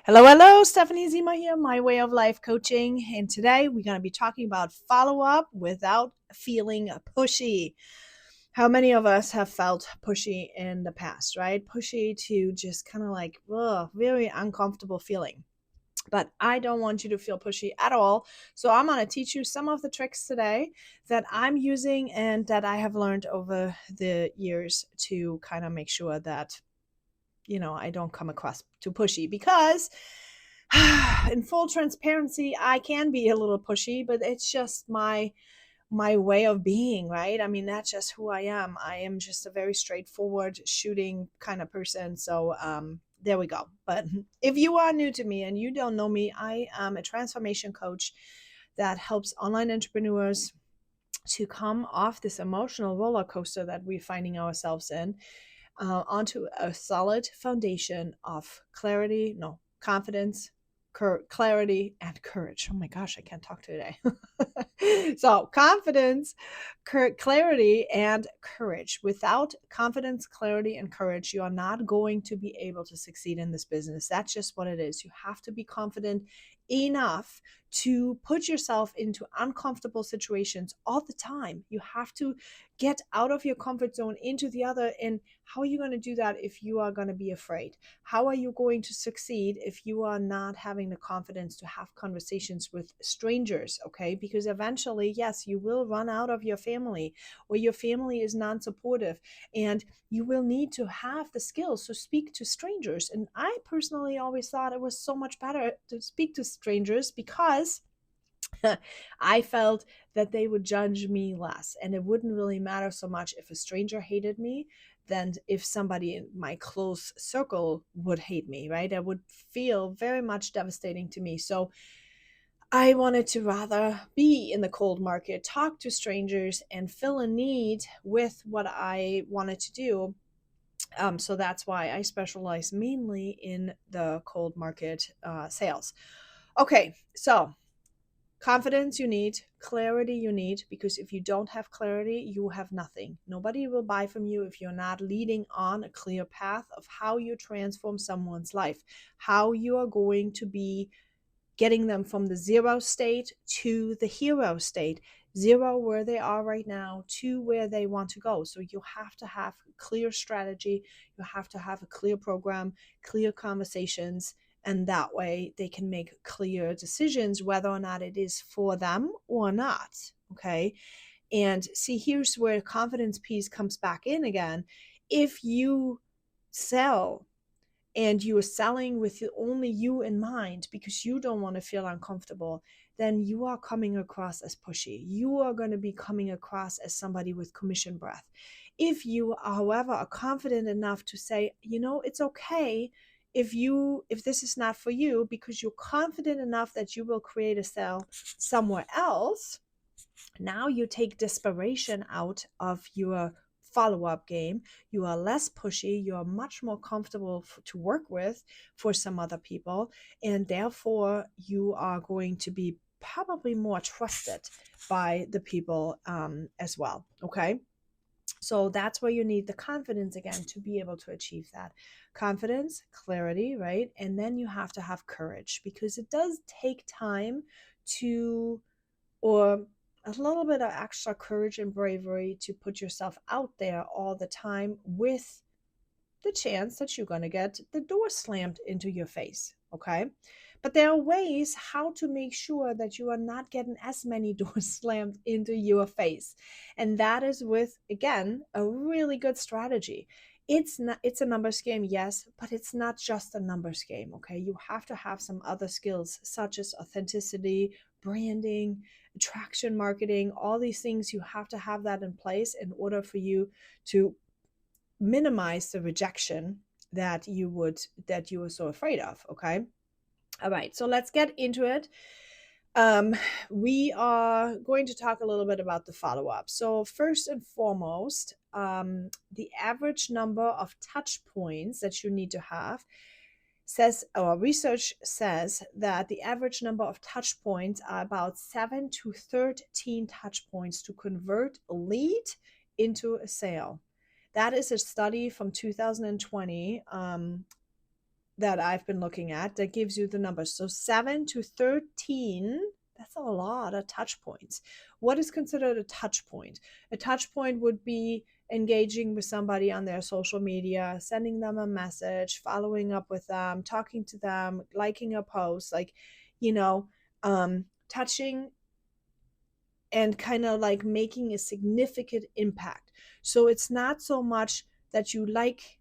Hello, hello, Stephanie Zima here, My Way of Life Coaching. And today we're going to be talking about follow up without feeling pushy. How many of us have felt pushy in the past, right? Pushy to just kind of like, very uncomfortable feeling. But I don't want you to feel pushy at all. So I'm going to teach you some of the tricks today that I'm using and that I have learned over the years to kind of make sure that I don't come across too pushy because in full transparency, I can be a little pushy, but it's just my way of being, right? I mean, that's just who I am. I am just a very straightforward shooting kind of person. So there we go. But if you are new to me and you don't know me, I am a transformation coach that helps online entrepreneurs to come off this emotional roller coaster that we're finding ourselves in onto a solid foundation of clarity, no, confidence, clarity, and courage. Oh my gosh, I can't talk today. So, confidence, clarity, and courage. Without confidence, clarity, and courage, you are not going to be able to succeed in this business. That's just what it is. You have to be confident enough to put yourself into uncomfortable situations all the time. You have to get out of your comfort zone into the other. And how are you going to do that if you are going to be afraid? How are you going to succeed if you are not having the confidence to have conversations with strangers? Okay, because eventually, yes, you will run out of your family, or your family is non-supportive, and you will need to have the skills to speak to strangers. And I personally always thought it was so much better to speak to strangers because I felt that they would judge me less, and it wouldn't really matter so much if a stranger hated me than if somebody in my close circle would hate me, right? That would feel very much devastating to me. So I wanted to rather be in the cold market, talk to strangers, and fill a need with what I wanted to do. So that's why I specialize mainly in the cold market sales. Okay, so confidence you need, clarity you need, because if you don't have clarity, you have nothing. Nobody will buy from you if you're not leading on a clear path of how you transform someone's life, how you are going to be getting them from the zero state to the hero state, zero where they are right now to where they want to go. So you have to have a clear strategy, you have to have a clear program, clear conversations, and that way they can make clear decisions whether or not it is for them or not. Okay. And see, here's where confidence piece comes back in again. If you sell and you are selling with only you in mind because you don't want to feel uncomfortable, then you are coming across as pushy. You are going to be coming across as somebody with commission breath. If you, however, are confident enough to say, it's okay if this is not for you, because you're confident enough that you will create a sale somewhere else, now you take desperation out of your follow-up game. You are less pushy, you are much more comfortable to work with for some other people, and therefore you are going to be probably more trusted by the people as well. Okay, so that's where you need the confidence again to be able to achieve that. Confidence, clarity, right? And then you have to have courage, because it does take time to, or a little bit of extra courage and bravery to put yourself out there all the time, with the chance that you're going to get the door slammed into your face. Okay. But there are ways how to make sure that you are not getting as many doors slammed into your face. And that is with, again, a really good strategy. It's a numbers game, yes, but it's not just a numbers game. Okay. You have to have some other skills such as authenticity, branding, attraction marketing, all these things. You have to have that in place in order for you to minimize the rejection that you were so afraid of. Okay. All right, so let's get into it. um, we are going to talk a little bit about the follow-up. So first and foremost, the average number of touch points that you need to have says, or research says, that the average number of touch points are about 7 to 13 touch points to convert a lead into a sale. That is a study from 2020. that I've been looking at that gives you the numbers. So 7 to 13, that's a lot of touch points. What is considered a touch point? A touch point would be engaging with somebody on their social media, sending them a message, following up with them, talking to them, liking a post, like, you know, touching and kind of like making a significant impact. So it's not so much that you like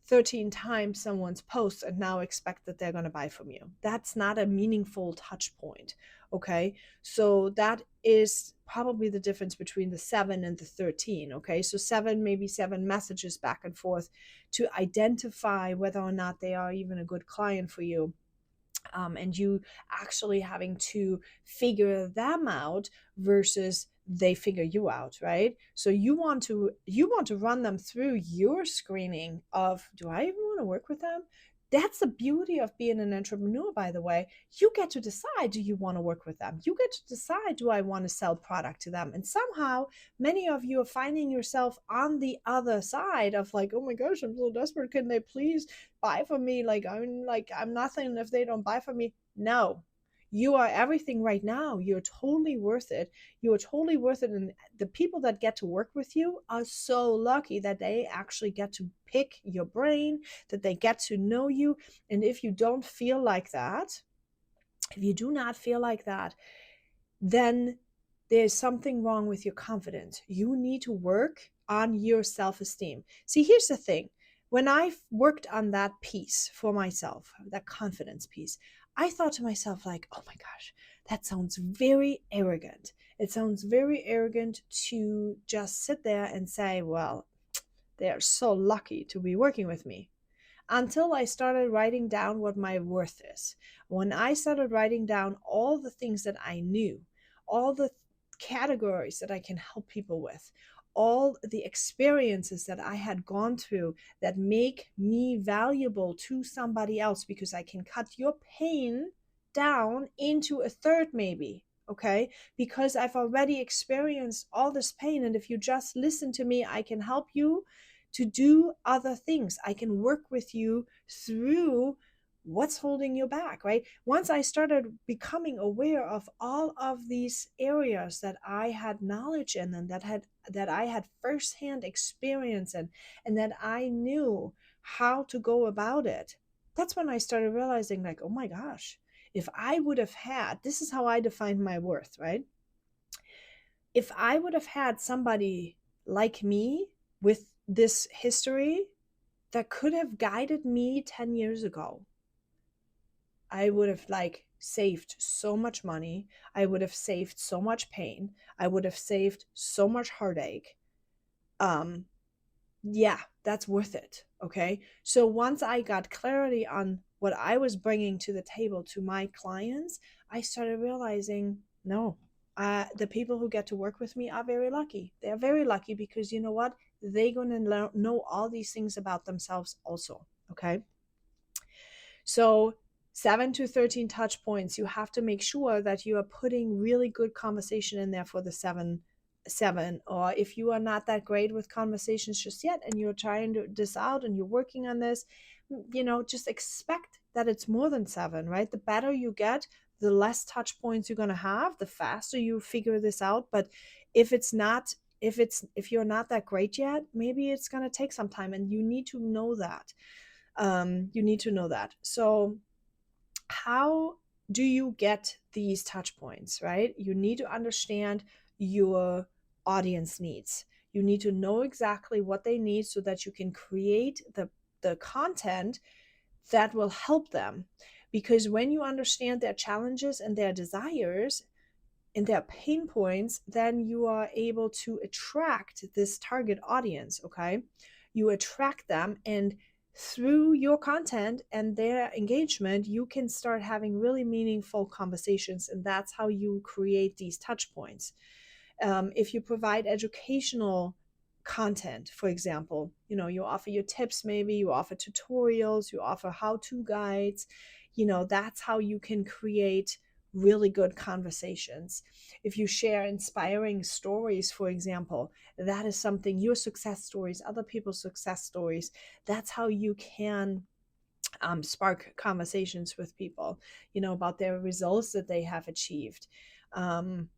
13 times someone's post and now expect that they're going to buy from you. That's not a meaningful touch point. Okay. So that is probably the difference between the 7 and the 13. Okay. So 7, maybe 7 messages back and forth to identify whether or not they are even a good client for you. And you actually having to figure them out versus they figure you out, right? So you want to run them through your screening of, do I even want to work with them? That's the beauty of being an entrepreneur, by the way. You get to decide, do you want to work with them? You get to decide, do I want to sell product to them? And somehow many of you are finding yourself on the other side of like, oh my gosh, I'm so desperate, can they please buy from me? I'm nothing if they don't buy from me. No, you are everything right now. You're totally worth it. You are totally worth it. And the people that get to work with you are so lucky that they actually get to pick your brain, that they get to know you. And if you don't feel like that, if you do not feel like that, then there's something wrong with your confidence. You need to work on your self-esteem. See, here's the thing. When I worked on that piece for myself, that confidence piece, I thought to myself, like, oh my gosh, that sounds very arrogant. It sounds very arrogant to just sit there and say, well, they're so lucky to be working with me, until I started writing down what my worth is. When I started writing down all the things that I knew, all the categories that I can help people with, all the experiences that I had gone through that make me valuable to somebody else, because I can cut your pain down into a third, maybe. Okay, because I've already experienced all this pain. And if you just listen to me, I can help you to do other things. I can work with you through what's holding you back, right? Once I started becoming aware of all of these areas that I had knowledge in, and that I had firsthand experience in, and that I knew how to go about it, that's when I started realizing, like, oh my gosh, if I would have had, this is how I defined my worth, right? If I would have had somebody like me with this history that could have guided me 10 years ago, I would have like saved so much money. I would have saved so much pain. I would have saved so much heartache. Um, yeah, that's worth it. Okay. So once I got clarity on what I was bringing to the table to my clients, I started realizing, no, the people who get to work with me are very lucky. They're very lucky because you know what? They're going to know all these things about themselves also. Okay. So 7 to 13 touch points, you have to make sure that you are putting really good conversation in there for the seven. Or if you are not that great with conversations just yet and you're trying this out and you're working on this, just expect that it's more than 7, right? The better you get, the less touch points you're going to have, the faster you figure this out. But if it's not, if you're not that great yet, maybe it's going to take some time, and you need to know that. So how do you get these touch points, right? You need to understand your audience needs. You need to know exactly what they need so that you can create the content that will help them. Because when you understand their challenges and their desires and their pain points, then you are able to attract this target audience. Okay, you attract them, and through your content and their engagement, you can start having really meaningful conversations, and that's how you create these touch points. If you provide educational content, for example, you offer your tips, maybe you offer tutorials, you offer how-to guides, that's how you can create really good conversations. If you share inspiring stories, for example, that is something, your success stories, other people's success stories, that's how you can spark conversations with people, about their results that they have achieved. Um,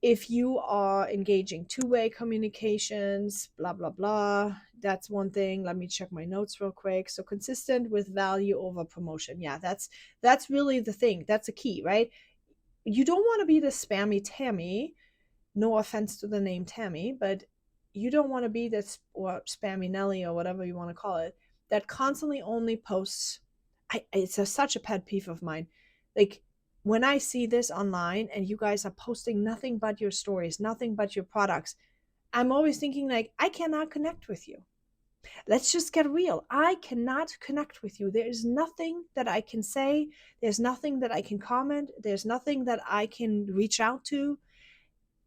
if you are engaging two-way communications, blah blah blah, that's one thing. Let me check my notes real quick. So consistent with value over promotion. Yeah, that's really the thing. That's a key, right? You don't want to be the spammy Tammy. No offense to the name Tammy, but you don't want to be this, or spammy Nelly, or whatever you want to call it, that constantly only posts. It's such a pet peeve of mine. Like, when I see this online and you guys are posting nothing but your stories, nothing but your products, I'm always thinking, like, I cannot connect with you. Let's just get real. I cannot connect with you. There is nothing that I can say. There's nothing that I can comment. There's nothing that I can reach out to.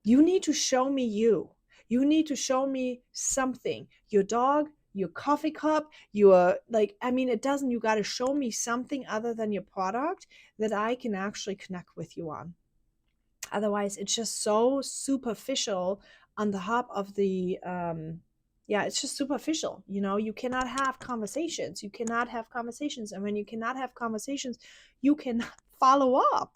You need to show me you. You need to show me something. Your dog, your coffee cup, your, like, I mean, it doesn't, you got to show me something other than your product that I can actually connect with you on. Otherwise, it's just so superficial on the hop of the, yeah, it's just superficial. You cannot have conversations. You cannot have conversations. And when you cannot have conversations, you can follow up.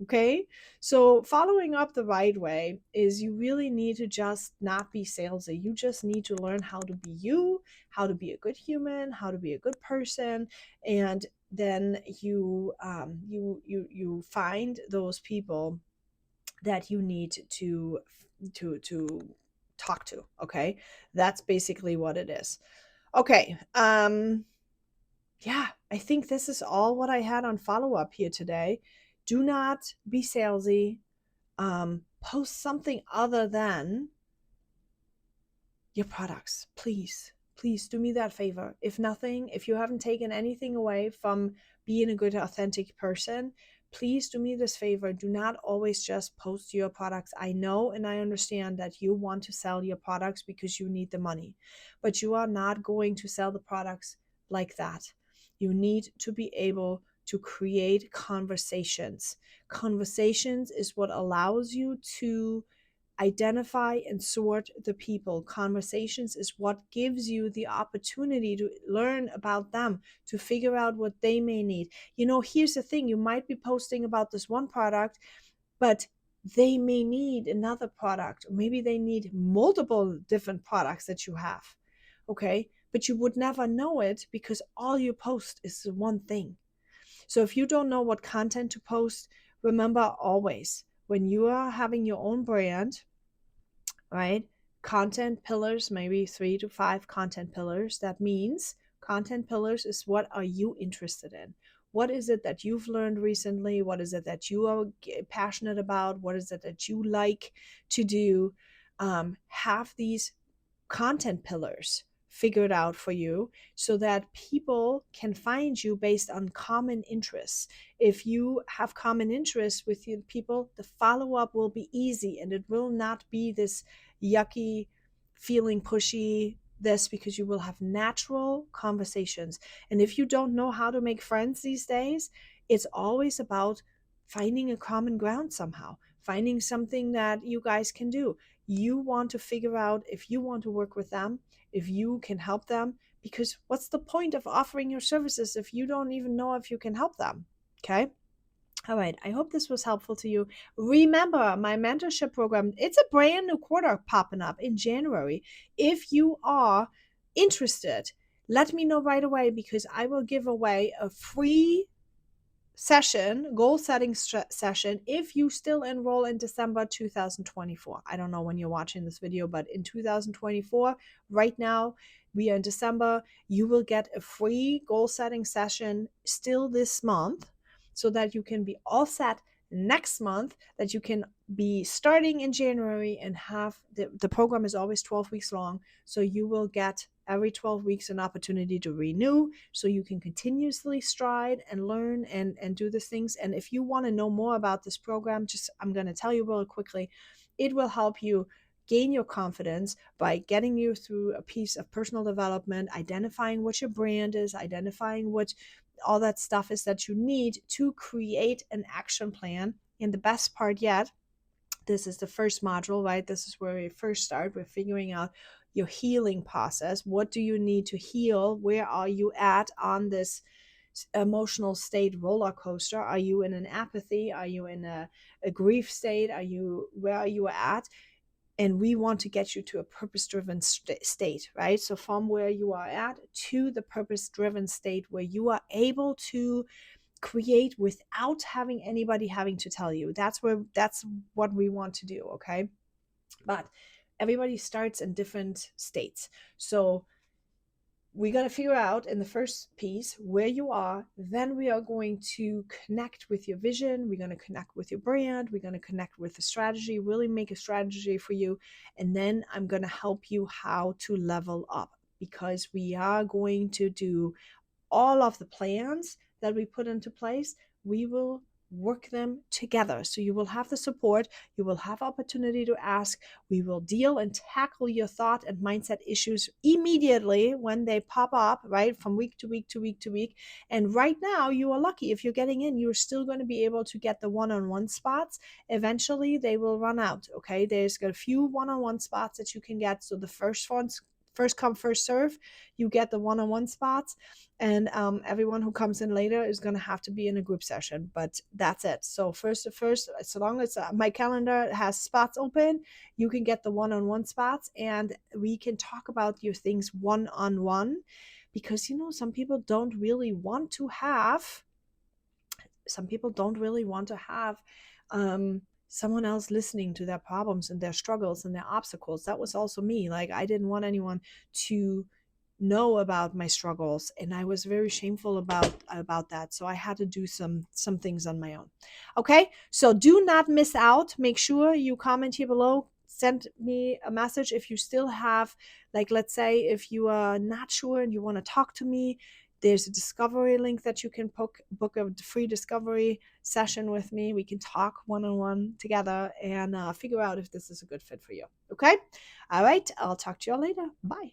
Okay. So following up the right way is, you really need to just not be salesy. You just need to learn how to be you, how to be a good human, how to be a good person. And then you find those people that you need to talk to. Okay, that's basically what it is. Okay. Yeah, I think this is all what I had on follow up here today. Do not be salesy. Post something other than your products, please. Please do me that favor. If nothing, if you haven't taken anything away from being a good authentic person, please do me this favor. Do not always just post your products. I know and I understand that you want to sell your products because you need the money, but you are not going to sell the products like that. You need to be able to create conversations. Conversations is what allows you to identify and sort the people. Conversations is what gives you the opportunity to learn about them, to figure out what they may need. Here's the thing: you might be posting about this one product, but they may need another product, or maybe they need multiple different products that you have. Okay, but you would never know it because all you post is the one thing. So if you don't know what content to post, remember always, when you are having your own brand, right? Content pillars, maybe 3 to 5 content pillars. That means content pillars is, what are you interested in? What is it that you've learned recently? What is it that you are passionate about? What is it that you like to do? Have these content pillars figured out for you so that people can find you based on common interests. If you have common interests with your people, the follow up will be easy and it will not be this yucky feeling pushy this, because you will have natural conversations. And if you don't know how to make friends these days, it's always about finding a common ground somehow, finding something that you guys can do. You want to figure out if you want to work with them, if you can help them, because what's the point of offering your services if you don't even know if you can help them? Okay. All right. I hope this was helpful to you. Remember my mentorship program. It's a brand new quarter popping up in January. If you are interested, let me know right away, because I will give away a free session, goal setting session, if you still enroll in December 2024. I don't know when you're watching this video, but in 2024, right now, we are in December, you will get a free goal setting session still this month, so that you can be all set next month, that you can be starting in January and have the program is always 12 weeks long. So you will get every 12 weeks an opportunity to renew, so you can continuously stride and learn and do these things. And if you want to know more about this program, just, I'm going to tell you really quickly, it will help you gain your confidence by getting you through a piece of personal development, identifying what your brand is, identifying what all that stuff is that you need to create an action plan. And the best part yet, this is the first module, right? This is where we first start. We're figuring out your healing process. What do you need to heal? Where are you at on this emotional state roller coaster. Are you in an apathy? Are you in a grief state? Where are you at? And we want to get you to a purpose driven state, right? So from where you are at to the purpose driven state where you are able to create without having anybody having to tell you. That's what we want to do, okay? But everybody starts in different states. So we got to figure out in the first piece where you are. Then we are going to connect with your vision. We're going to connect with your brand. We're going to connect with the strategy, really make a strategy for you. And then I'm going to help you how to level up, because we are going to do all of the plans that we put into place. We will work them together. So you will have the support, you will have opportunity to ask, we will deal and tackle your thought and mindset issues immediately when they pop up, right? From week to week to week to week. And right now you are lucky if you're getting in, you're still going to be able to get the one-on-one spots. Eventually they will run out, okay? There's got a few one-on-one spots that you can get. So the first ones, first come first serve, you get the one-on-one spots, and everyone who comes in later is going to have to be in a group session, but that's it. So first, so long as my calendar has spots open, you can get the one-on-one spots, and we can talk about your things one-on-one, because some people don't really want to have someone else listening to their problems and their struggles and their obstacles. That was also me. Like, I didn't want anyone to know about my struggles, and I was very shameful about that. So I had to do some things on my own. Okay, so do not miss out. Make sure you comment here below, send me a message if you still have, like, let's say if you are not sure and you want to talk to me. There's a discovery link that you can book a free discovery session with me. We can talk one-on-one together and figure out if this is a good fit for you. Okay, all right, I'll talk to you all later. Bye.